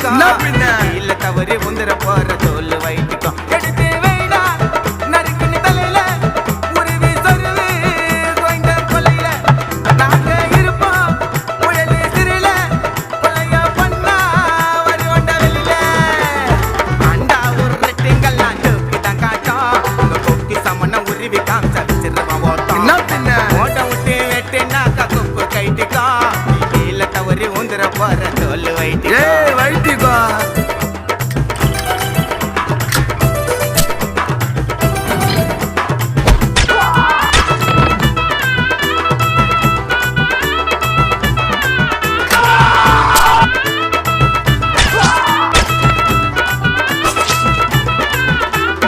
வைட்டிக்கும் இல்ல தவறி உந்துற போற தோல் வைட்டிக்கும் எடுத்து வைடா நறுக்குன்னு தலையில உருவி சொருவி கோய்ந்த கொலையில நாங்க இருப்போம் முயலி சிறில கொலையா பண்ணா வருவண்ட வெளியில அண்டா உருட்டுங்கெல்லாம் தூக்கி தான் காட்டும் உங்க கொக்கி சமண உருவி காமிச்சா வச்சிருவான் ஓட்டம் ஓட்ட விட்டு வெட்டுனாக்கா கொக்கு கைட்டிக்கும் இல்ல தவறி உந்துற போற தோல் வைட்டிக்கும்